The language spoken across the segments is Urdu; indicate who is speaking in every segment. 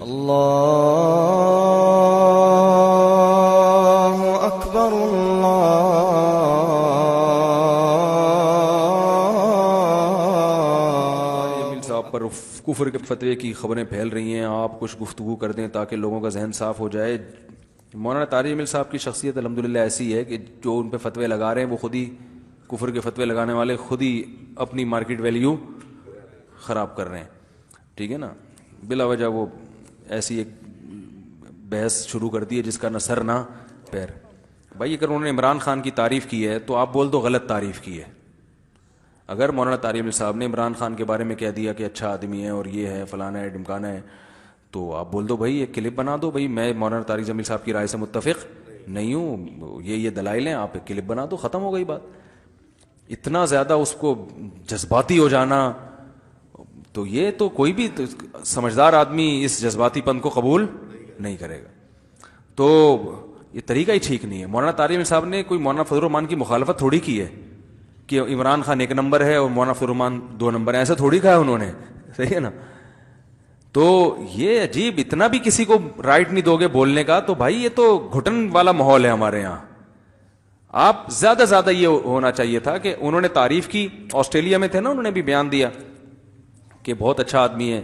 Speaker 1: اللہ اکبر
Speaker 2: جمیل صاحب پر کفر کے فتوے کی خبریں پھیل رہی ہیں، آپ کچھ گفتگو کر دیں تاکہ لوگوں کا ذہن صاف ہو جائے۔ مولانا طارق جمیل صاحب کی شخصیت الحمدللہ ایسی ہے کہ جو ان پہ فتوے لگا رہے ہیں وہ خود ہی کفر کے فتوے لگانے والے خود ہی اپنی مارکیٹ ویلیو خراب کر رہے ہیں، ٹھیک ہے نا۔ بلا وجہ وہ ایسی ایک بحث شروع کر دی ہے جس کا نہ سر نہ پیر۔ بھائی اگر انہوں نے عمران خان کی تعریف کی ہے تو آپ بول دو غلط تعریف کی ہے۔ اگر مولانا طارق جمیل صاحب نے عمران خان کے بارے میں کہہ دیا کہ اچھا آدمی ہے اور یہ ہے فلانا ہے ڈمکانا ہے، تو آپ بول دو بھائی ایک کلپ بنا دو، بھائی میں مولانا طارق جمیل صاحب کی رائے سے متفق نہیں ہوں، یہ دلائل ہیں، آپ ایک کلپ بنا دو، ختم ہو گئی بات۔ اتنا زیادہ اس کو جذباتی ہو جانا، تو یہ تو کوئی بھی سمجھدار آدمی اس جذباتی پن کو قبول نہیں کرے گا، تو یہ طریقہ ہی ٹھیک نہیں ہے۔ مولانا طارق جمیل صاحب نے کوئی مولانا فضل الرحمان کی مخالفت تھوڑی کی ہے کہ عمران خان ایک نمبر ہے اور مولانا فضل الرحمان 2 نمبر ہے، ایسا تھوڑی کہا ہے انہوں نے، صحیح ہے نا۔ تو یہ عجیب، اتنا بھی کسی کو رائٹ نہیں دو گے بولنے کا، تو بھائی یہ تو گھٹن والا ماحول ہے ہمارے یہاں۔ آپ زیادہ زیادہ یہ ہونا چاہیے تھا کہ انہوں نے تعریف کی، آسٹریلیا میں تھے نا، انہوں نے بھی بیان دیا کہ بہت اچھا آدمی ہے،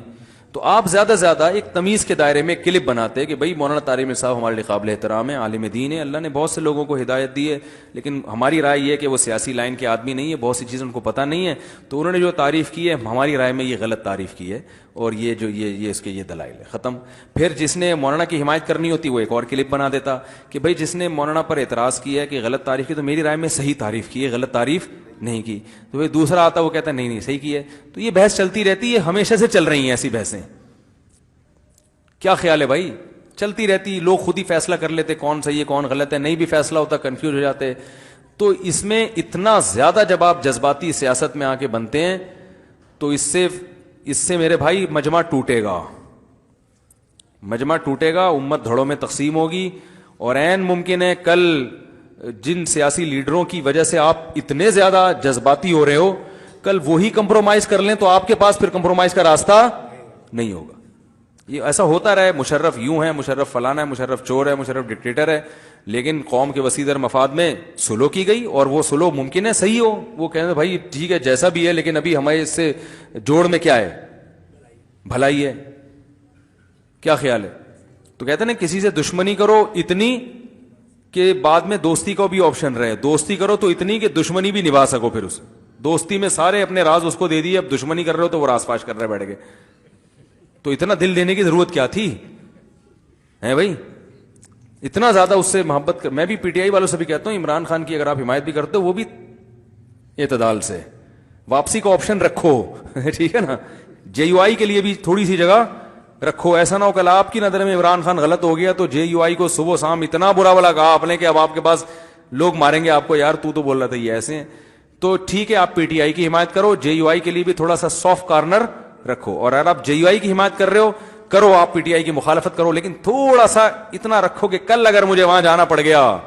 Speaker 2: تو آپ زیادہ زیادہ ایک تمیز کے دائرے میں کلپ بناتے کہ بھئی مولانا طارق جمیل صاحب ہمارے لیے قابل احترام ہے، عالم دین ہے، اللہ نے بہت سے لوگوں کو ہدایت دی ہے، لیکن ہماری رائے یہ ہے کہ وہ سیاسی لائن کے آدمی نہیں ہے، بہت سی چیزیں ان کو پتہ نہیں ہے، تو انہوں نے جو تعریف کی ہے ہماری رائے میں یہ غلط تعریف کی ہے، اور یہ جو یہ اس کے یہ دلائل ہے، ختم۔ پھر جس نے مولانا کی حمایت کرنی ہوتی وہ ایک اور کلپ بنا دیتا کہ بھئی جس نے مولانا پر اعتراض کیا ہے کہ غلط تعریف کی، تو میری رائے میں صحیح تعریف کی ہے، غلط تعریف نہیں کی، تو پھر دوسرا آتا وہ کہتا ہے نہیں صحیح کی ہے۔ تو یہ بحث چلتی رہتی ہے، ہمیشہ سے چل رہی ہیں ایسی بحثیں۔ کیا خیال ہے بھائی؟ چلتی رہتی، لوگ خود ہی فیصلہ کر لیتے کون صحیح ہے کون غلط ہے، نہیں بھی فیصلہ ہوتا کنفیوز ہو جاتے۔ تو اس میں اتنا زیادہ جب آپ جذباتی سیاست میں آ کے بنتے ہیں تو اس سے میرے بھائی مجمع ٹوٹے گا، مجمع ٹوٹے گا، امت دھڑوں میں تقسیم ہوگی، اور عین ممکن ہے کل جن سیاسی لیڈروں کی وجہ سے آپ اتنے زیادہ جذباتی ہو رہے ہو، کل وہی کمپرومائز کر لیں تو آپ کے پاس پھر کمپرومائز کا راستہ نہیں ہوگا۔ یہ ایسا ہوتا رہے، مشرف یوں ہے، مشرف فلانا ہے، مشرف چور ہے، مشرف ڈکٹیٹر ہے، لیکن قوم کے وسیع در مفاد میں سلو کی گئی، اور وہ سلو ممکن ہے صحیح ہو، وہ کہتے ہیں بھائی ٹھیک ہے جیسا بھی ہے، لیکن ابھی ہمیں اس سے جوڑ میں کیا ہے، بھلائی ہے۔ کیا خیال ہے؟ تو کہتے ہیں نا کسی سے دشمنی کرو اتنی کہ بعد میں دوستی کا بھی آپشن رہے، دوستی کرو تو اتنی کہ دشمنی بھی نبھا سکو، پھر اس دوستی میں سارے اپنے راز اس کو دے دیے، اب دشمنی کر رہے ہو تو وہ راز فاش کر رہے بیٹھ گئے، تو اتنا دل دینے کی ضرورت کیا تھی ہے بھائی؟ اتنا زیادہ اس سے محبت کر، میں بھی پی ٹی آئی والوں سے بھی کہتا ہوں عمران خان کی اگر آپ حمایت بھی کرتے ہو وہ بھی اعتدال سے، واپسی کا آپشن رکھو ٹھیک ہے نا، جے یو آئی کے لیے بھی تھوڑی سی جگہ رکھو، ایسا نہ ہو کل آپ کی نظر میں عمران خان غلط ہو گیا تو جے یو آئی کو صبح شام اتنا برا بلا کہا آپ نے کہ اب آپ کے پاس لوگ ماریں گے آپ کو، یار تو بول رہا تھا یہ ایسے ہیں۔ تو ٹھیک ہے آپ پی ٹی آئی کی حمایت کرو، جے یو آئی کے لیے بھی تھوڑا سا سافٹ کارنر رکھو، اور اگر آپ جے یو آئی کی حمایت کر رہے ہو کرو، آپ پی ٹی آئی کی مخالفت کرو، لیکن تھوڑا سا اتنا رکھو کہ کل اگر مجھے وہاں جانا پڑ گیا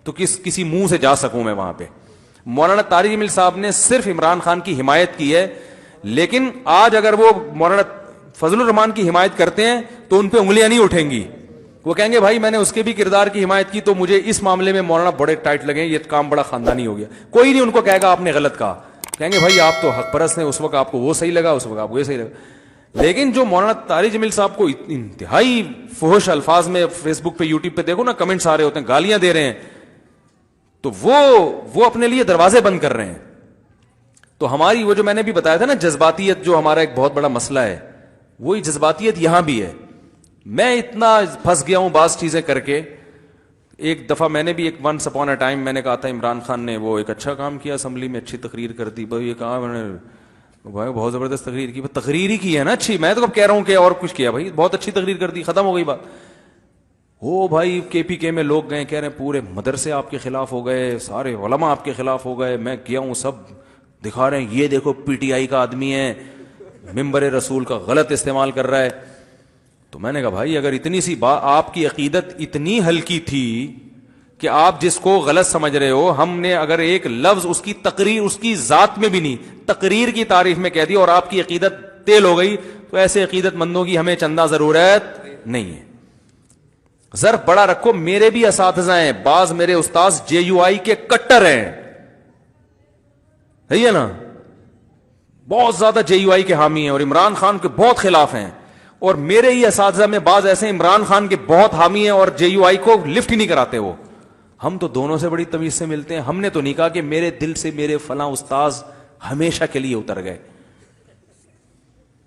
Speaker 2: تو کسی منہ سے جا سکوں میں وہاں پہ۔ مولانا طارق جمیل صاحب نے صرف عمران خان کی حمایت کی ہے، لیکن آج اگر وہ مولانا فضل الرحمان کی حمایت کرتے ہیں تو ان پہ انگلیاں نہیں اٹھیں گی، وہ کہیں گے بھائی میں نے اس کے بھی کردار کی حمایت کی تو مجھے اس معاملے میں مولانا بڑے ٹائٹ لگے، یہ کام بڑا خاندانی ہو گیا۔ کوئی نہیں ان کو کہے گا آپ نے غلط کہا، کہیں گے بھائی آپ تو حق پرست ہیں، اس وقت آپ کو وہ صحیح لگا، اس وقت آپ کو یہ صحیح لگا۔ لیکن جو مولانا طارق جمیل صاحب کو انتہائی فحش الفاظ میں فیس بک پہ یوٹیوب پہ دیکھو نا کمنٹس آ رہے ہوتے ہیں، گالیاں دے رہے ہیں، تو وہ اپنے لیے دروازے بند کر رہے ہیں۔ تو ہماری وہ جو میں نے بھی بتایا تھا نا جذباتیت جو ہمارا ایک بہت بڑا مسئلہ ہے، وہی جذباتیت یہاں بھی ہے۔ میں اتنا پھنس گیا ہوں بعض چیزیں کر کے، ایک دفعہ میں نے بھی ایک ونس اپون اے ٹائم میں نے کہا تھا عمران خان نے وہ ایک اچھا کام کیا، اسمبلی میں اچھی تقریر کر دی، بھائی یہ کہا میں نے بھائی بہت زبردست تقریر کی، تقریر ہی کی ہے نا اچھی، میں تو کب کہہ رہا ہوں کہ اور کچھ کیا، بھائی بہت اچھی تقریر کر دی، ختم ہو گئی بات۔ وہ بھائی کے پی کے میں لوگ گئے کہہ رہے ہیں پورے مدرسے آپ کے خلاف ہو گئے، سارے علماء آپ کے خلاف ہو گئے، میں گیا ہوں سب دکھا رہے ہیں یہ دیکھو پی ٹی آئی کا آدمی ہے، ممبر رسول کا غلط استعمال کر رہا ہے۔ تو میں نے کہا بھائی اگر اتنی سی بات، آپ کی عقیدت اتنی ہلکی تھی کہ آپ جس کو غلط سمجھ رہے ہو، ہم نے اگر ایک لفظ اس کی تقریر، اس کی ذات میں بھی نہیں، تقریر کی تعریف میں کہہ دی اور آپ کی عقیدت تیل ہو گئی، تو ایسے عقیدت مندوں کی ہمیں چندہ ضرورت نہیں ہے. ظرف بڑا رکھو. میرے بھی اساتذہ ہیں, بعض میرے استاذ JUI کے کٹر ہیں, ہے نا, بہت زیادہ JUI کے حامی ہیں اور عمران خان کے بہت خلاف ہیں. اور میرے ہی اساتذہ میں بعض ایسے عمران خان کے بہت حامی ہیں اور JUI کو لفٹ ہی نہیں کراتے. وہ ہم تو دونوں سے بڑی تمیز سے ملتے ہیں. ہم نے تو نہیں کہا کہ میرے دل سے میرے فلاں استاذ ہمیشہ کے لیے اتر گئے,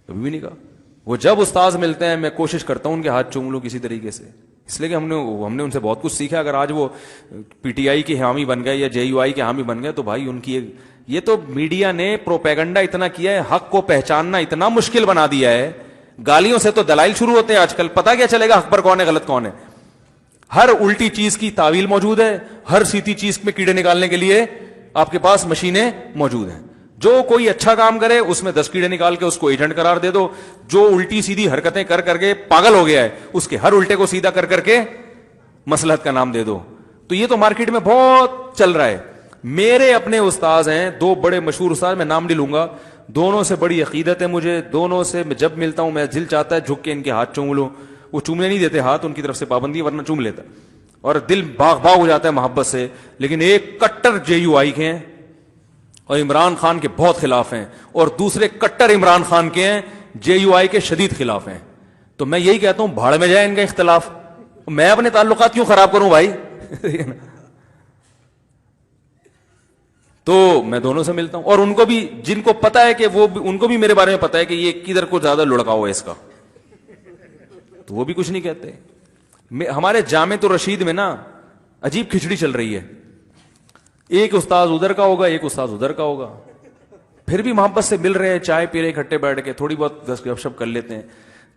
Speaker 2: کبھی بھی نہیں کہا. وہ جب استاذ ملتے ہیں میں کوشش کرتا ہوں ان کے ہاتھ چوم لوں کسی طریقے سے, اس لیے کہ ہم نے ان سے بہت کچھ سیکھا. اگر آج وہ PTI کے حامی بن گئے یا JUI کے حامی بن گئے تو بھائی ان کی یہ تو میڈیا نے پروپیگنڈا اتنا کیا ہے, حق کو پہچاننا اتنا مشکل بنا دیا ہے. گالیوں سے تو دلائل شروع ہوتے ہیں آج کل. پتہ کیا چلے گا حق پر کون ہے غلط کون ہے؟ ہر الٹی چیز کی تعویل موجود ہے, ہر سیدھی چیز میں کیڑے نکالنے کے لیے آپ کے پاس مشینیں موجود ہیں. جو کوئی اچھا کام کرے اس میں 10 کیڑے نکال کے اس کو ایجنٹ قرار دے دو. جو الٹی سیدھی حرکتیں کر کر کے پاگل ہو گیا ہے اس کے ہر الٹے کو سیدھا کر کر کے مصلحت کا نام دے دو. تو یہ تو مارکیٹ میں بہت چل رہا ہے. میرے اپنے استاذ ہیں, 2 بڑے مشہور استاذ, میں نام نہیں لوں گا, دونوں سے بڑی عقیدت ہے مجھے. دونوں سے جب ملتا ہوں میں دل چاہتا ہے جھک کے ان کے ہاتھ چوم لوں. وہ چومنے نہیں دیتے ہاتھ, ان کی طرف سے پابندی, ورنہ چوم لیتا اور دل باغ باغ ہو جاتا ہے محبت سے. لیکن ایک کٹر JUI کے ہیں اور عمران خان کے بہت خلاف ہیں, اور دوسرے کٹر عمران خان کے ہیں, JUI کے شدید خلاف ہیں. تو میں یہی کہتا ہوں بھاڑ میں جائے ان کا اختلاف, میں اپنے تعلقات کیوں خراب کروں بھائی. تو میں دونوں سے ملتا ہوں, اور ان کو بھی, جن کو پتا ہے کہ وہ ان کو بھی میرے بارے میں پتا ہے کہ یہ کدھر کو زیادہ لڑکاؤ ہے اس کا, تو وہ بھی کچھ نہیں کہتے. ہمارے جامع الرشید میں نا عجیب کھچڑی چل رہی ہے. ایک استاذ ادھر کا ہوگا, ایک استاذ ادھر کا ہوگا, پھر بھی محبت سے مل رہے ہیں, چائے پی رہے اکٹھے بیٹھ کے, تھوڑی بہت گپ شپ کر لیتے ہیں.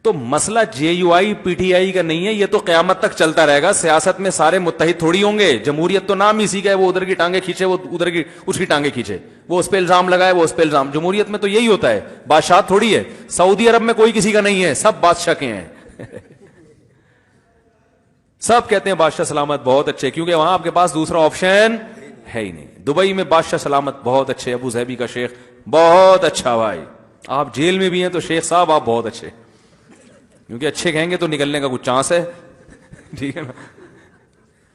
Speaker 2: تو مسئلہ JUI PTI کا نہیں ہے, یہ تو قیامت تک چلتا رہے گا. سیاست میں سارے متحد تھوڑی ہوں گے. جمہوریت تو نام اسی کا ہے, وہ ادھر کی ٹانگیں کھینچے, وہ ادھر کی اس کی ٹانگیں کھینچے, وہ اس پہ الزام لگائے, وہ اس پہ الزام. جمہوریت میں تو یہی ہوتا ہے, بادشاہ تھوڑی ہے. سعودی عرب میں کوئی کسی کا نہیں ہے, سب بادشاہ کے ہیں. سب کہتے ہیں بادشاہ سلامت بہت اچھے, کیونکہ وہاں آپ کے پاس دوسرا آپشن ہے ہی نہیں. دبئی میں بادشاہ سلامت بہت اچھے, ابو ظہبی کا شیخ بہت اچھا بھائی. آپ جیل میں بھی ہیں تو شیخ صاحب آپ بہت اچھے, کیونکہ اچھے کہیں گے تو نکلنے کا کچھ چانس ہے, ٹھیک ہے نا.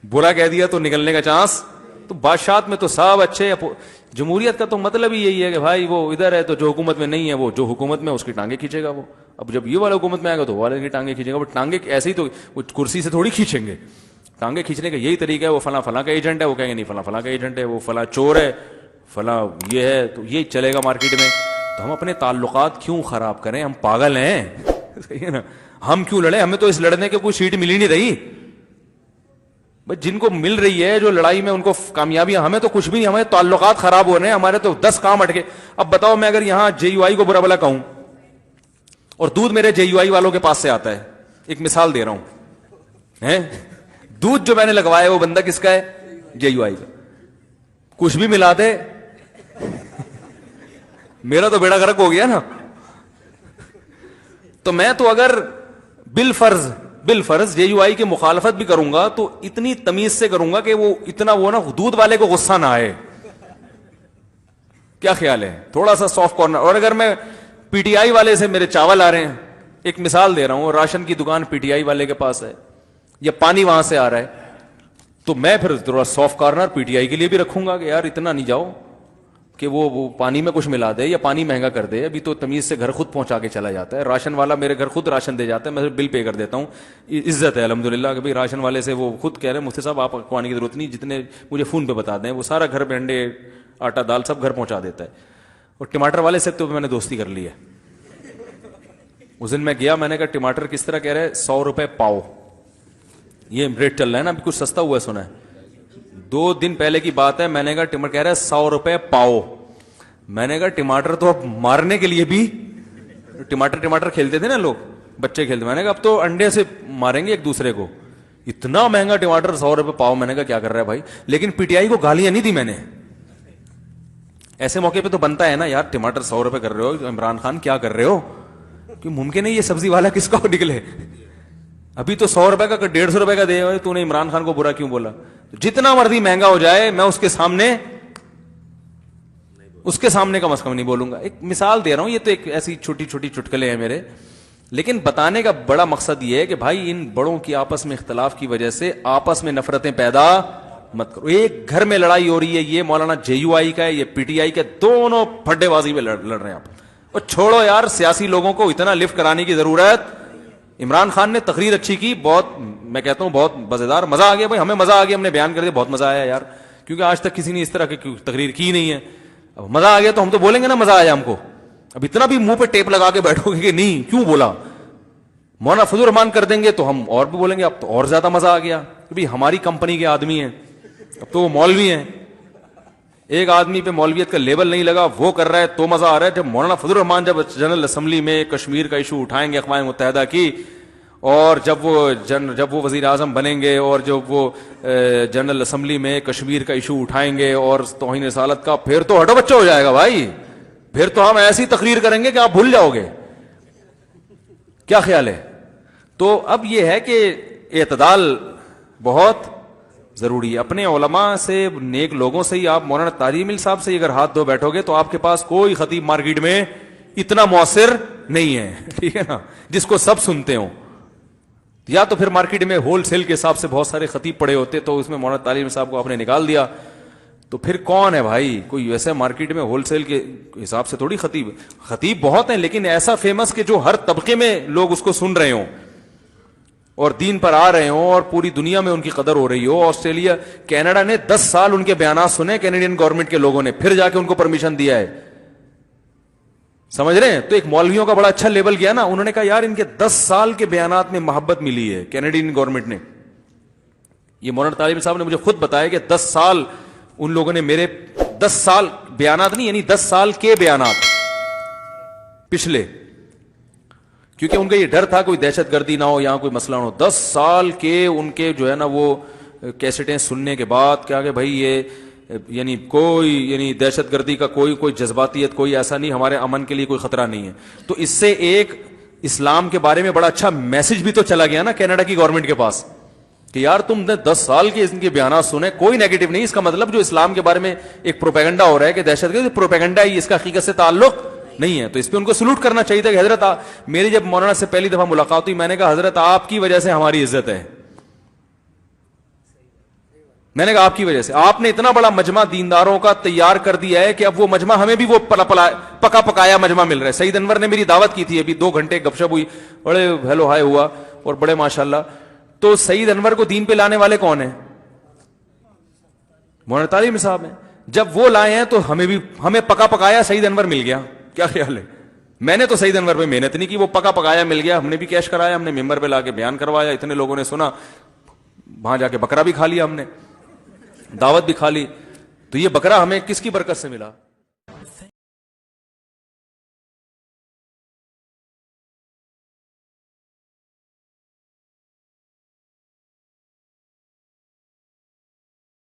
Speaker 2: برا کہہ دیا تو نکلنے کا چانس. تو بادشاہت میں تو سب اچھے. جمہوریت کا تو مطلب ہی یہی ہے کہ بھائی وہ ادھر ہے تو جو حکومت میں نہیں ہے وہ جو حکومت میں اس کی ٹانگیں کھینچے گا. وہ اب جب یہ والا حکومت میں آئے گا تو والے کی ٹانگیں کھینچے گا. وہ ٹانگیں ایسے ہی تو وہ کرسی سے تھوڑی کھینچیں گے. ٹانگیں کھینچنے کا یہی طریقہ ہے. وہ فلاں فلاں کا ایجنٹ ہے, وہ کہیں گے نہیں فلاں فلاں کا ایجنٹ ہے, وہ فلاں چور ہے, فلاں یہ ہے, تو یہی چلے گا مارکیٹ میں. تو ہم اپنے تعلقات کیوں خراب کریں؟ ہم پاگل ہیں, صحیح ہے نا. ہم کیوں لڑیں؟ ہمیں تو اس لڑنے کے کوئی سیٹ مل ہی نہیں رہی. بس جن کو مل رہی ہے جو لڑائی میں ان کو کامیابی, ہمیں تو کچھ بھی نہیں. ہمارے تعلقات خراب ہو رہے ہیں, ہمارے تو 10 کام اٹکے. اب بتاؤ میں اگر یہاں JUI کو برا بلا کہوں اور دودھ میرے JUI والوں کے پاس سے آتا ہے, ایک مثال دے رہا ہوں, دودھ جو میں نے لگوایا وہ بندہ کس کا ہے؟ JUI کا. کچھ بھی ملا دے میرا تو بیڑا غرق ہو گیا نا. تو میں تو اگر بالفرض JUI کی مخالفت بھی کروں گا تو اتنی تمیز سے کروں گا کہ وہ اتنا وہ نا دودھ والے کو غصہ نہ آئے. کیا خیال ہے؟ تھوڑا سا سافٹ کارنر. اور اگر میں PTI والے سے میرے چاول آ رہے ہیں, ایک مثال دے رہا ہوں, راشن کی دکان PTI والے کے پاس ہے یا پانی وہاں سے آ رہا ہے, تو میں پھر تھوڑا سافٹ کارنر PTI کے لیے بھی رکھوں گا کہ یار اتنا نہیں جاؤ کہ وہ پانی میں کچھ ملا دے یا پانی مہنگا کر دے. ابھی تو تمیز سے گھر خود پہنچا کے چلا جاتا ہے. راشن والا میرے گھر خود راشن دے جاتا ہے, میں بل پے کر دیتا ہوں. عزت ہے الحمدللہ کہ بھائی راشن والے سے وہ خود کہہ رہے ہیں مفتی صاحب آپ کو آنے کی ضرورت نہیں, جتنے مجھے فون پہ بتا دیں وہ سارا گھر پہ انڈے آٹا دال سب گھر پہنچا دیتا ہے. اور ٹماٹر والے سے تو میں نے دوستی کر لی ہے. اس دن میں گیا, میں نے کہا ٹماٹر کس طرح کہہ رہے 100 روپے پاؤ, یہ ریٹ چل رہا ہے نا, ابھی کچھ سستا ہوا ہے سنا ہے. 2 دن پہلے کی بات ہے, میں نے کہا ٹماٹر کہہ رہا ہے 100 روپے پاؤ. میں نے کہا ٹماٹر تو اب مارنے کے لیے بھی, ٹماٹر کھیلتے تھے نا لوگ, بچے کھیلتے, میں نے کہا اب تو انڈے سے ماریں گے ایک دوسرے کو. اتنا مہنگا ٹماٹر 100 روپے پاؤ. میں نے کہا کیا کر رہا ہے بھائی. لیکن PTI کو گالیاں نہیں دی میں نے. ایسے موقع پہ تو بنتا ہے نا یار, ٹماٹر 100 روپے کر رہے ہو عمران خان, کیا کر رہے ہو, کہ ممکن ہے یہ سبزی والا کس کا نکلے. ابھی تو 100 روپے کا 150 روپے کا دے, تو نے عمران خان کو برا کیوں بولا. جتنا مرضی مہنگا ہو جائے میں اس کے سامنے اس کے سامنے کم از کم نہیں بولوں گا. ایک مثال دے رہا ہوں, یہ تو ایک ایسی چھوٹی چھوٹی چٹکلے ہیں میرے, لیکن بتانے کا بڑا مقصد یہ ہے کہ بھائی ان بڑوں کی آپس میں اختلاف کی وجہ سے آپس میں نفرتیں پیدا مت کرو. ایک گھر میں لڑائی ہو رہی ہے, یہ مولانا JUI کا ہے, یہ PTI کا, دونوں پھڈے بازی میں لڑ رہے ہیں آپ. اور چھوڑو یار, سیاسی لوگوں کو اتنا لفٹ کرانے کی ضرورت. عمران خان نے تقریر اچھی کی, بہت, میں کہتا ہوں بہت مزیدار, مزہ آ گیا بھائی, ہمیں مزہ آ گیا, ہم نے بیان کر دیا, بہت مزہ آیا یار, کیونکہ آج تک کسی نے اس طرح کی تقریر کی نہیں ہے. اب مزہ آ گیا تو ہم تو بولیں گے نا مزہ آیا ہم کو. اب اتنا بھی منہ پہ ٹیپ لگا کے بیٹھو گے کہ نہیں کیوں بولا, مولانا فضل الرحمان کر دیں گے تو ہم اور بھی بولیں گے اب تو اور زیادہ مزہ آ گیا, کہ ہماری کمپنی کے آدمی ہیں, اب تو وہ مولوی ہیں. ایک آدمی پہ مولویت کا لیبل نہیں لگا, وہ کر رہا ہے تو مزہ آ رہا ہے. جب مولانا فضل الرحمان جب جنرل اسمبلی میں کشمیر کا ایشو اٹھائیں گے اقوام متحدہ کی, اور جب وہ وزیر اعظم بنیں گے, اور جب وہ جنرل اسمبلی میں کشمیر کا ایشو اٹھائیں گے اور توہین رسالت کا, پھر تو ہٹو بچہ ہو جائے گا بھائی. پھر تو ہم ایسی تقریر کریں گے کہ آپ بھول جاؤ گے. کیا خیال ہے؟ تو اب یہ ہے کہ اعتدال بہت ضروری ہے. اپنے علماء سے, نیک لوگوں سے ہی آپ, مولانا طاہر مل صاحب سے اگر ہاتھ دھو بیٹھو گے تو آپ کے پاس کوئی خطیب مارکیٹ میں اتنا مؤثر نہیں ہے, ٹھیک ہے نا, جس کو سب سنتے ہوں. یا تو پھر مارکیٹ میں ہول سیل کے حساب سے بہت سارے خطیب پڑے ہوتے, تو اس میں مولانا طاہر صاحب کو آپ نے نکال دیا, تو پھر کون ہے بھائی؟ کوئی ویسے مارکیٹ میں ہول سیل کے حساب سے تھوڑی خطیب بہت ہیں, لیکن ایسا فیمس کہ جو ہر طبقے میں لوگ اس کو سن رہے ہوں اور دین پر آ رہے ہوں اور پوری دنیا میں ان کی قدر ہو رہی ہو. آسٹریلیا, کینیڈا نے 10 سال ان کے بیانات سنے کینیڈین گورنمنٹ کے لوگوں نے, پھر جا کے ان کو پرمیشن دیا ہے. سمجھ رہے ہیں؟ تو ایک مولویوں کا بڑا اچھا لیبل گیا نا, انہوں نے کہا یار ان کے 10 سال کے بیانات میں محبت ملی ہے کینیڈین گورنمنٹ نے. یہ مولانا طالب صاحب نے مجھے خود بتایا کہ 10 سال ان لوگوں نے میرے 10 سال بیانات نہیں, یعنی 10 سال کے بیانات پچھلے, کیونکہ ان کا یہ ڈر تھا کوئی دہشت گردی نہ ہو, یہاں کوئی مسئلہ نہ ہو. 10 سال کے ان کے جو ہے نا وہ کیسٹیں سننے کے بعد کیا کہ بھائی یہ یعنی کوئی دہشت گردی کا کوئی جذباتیت کوئی ایسا نہیں, ہمارے امن کے لیے کوئی خطرہ نہیں ہے. تو اس سے ایک اسلام کے بارے میں بڑا اچھا میسج بھی تو چلا گیا نا کینیڈا کی گورنمنٹ کے پاس کہ یار تم نے 10 سال کے ان کے بیانات سنے, کوئی نیگیٹو نہیں. اس کا مطلب جو اسلام کے بارے میں ایک پروپیگنڈا ہو رہا ہے کہ دہشت گردی, پروپیگنڈا ہی, اس کا حقیقت سے تعلق نہیں ہے. تو اس پہ ان کو سلوٹ کرنا چاہیے تھا کہ حضرت میری جب مولانا سے پہلی دفعہ ملاقات ہوئی, میں نے کہا حضرت آپ کی وجہ سے ہماری عزت ہے. میں نے کہا آپ کی وجہ سے, آپ نے اتنا بڑا مجمع دینداروں کا تیار کر دیا ہے کہ اب وہ مجمع ہمیں بھی وہ پکا پکایا مجمع مل رہا ہے. سعید انور نے میری دعوت کی تھی, ابھی 2 گھنٹے گپ شپ ہوئی, بڑے ہیلو ہائے ہوا اور بڑے ماشاءاللہ. تو سعید انور کو دین پہ لانے والے کون ہیں؟ مولانا طالب صاحب ہیں. جب وہ لائے ہیں تو ہمیں پکا پکایا سعید انور مل گیا. کیا خیال ہے؟ میں نے تو سعید انور پہ محنت نہیں کی, وہ پکا پکایا مل گیا, ہم نے بھی کیش کرایا, ہم نے ممبر پہ لا کے بیان کروایا, اتنے لوگوں نے سنا, وہاں جا کے بکرا بھی کھا لیا ہم نے, دعوت بھی کھا لی. تو یہ بکرا ہمیں کس کی برکت سے ملا؟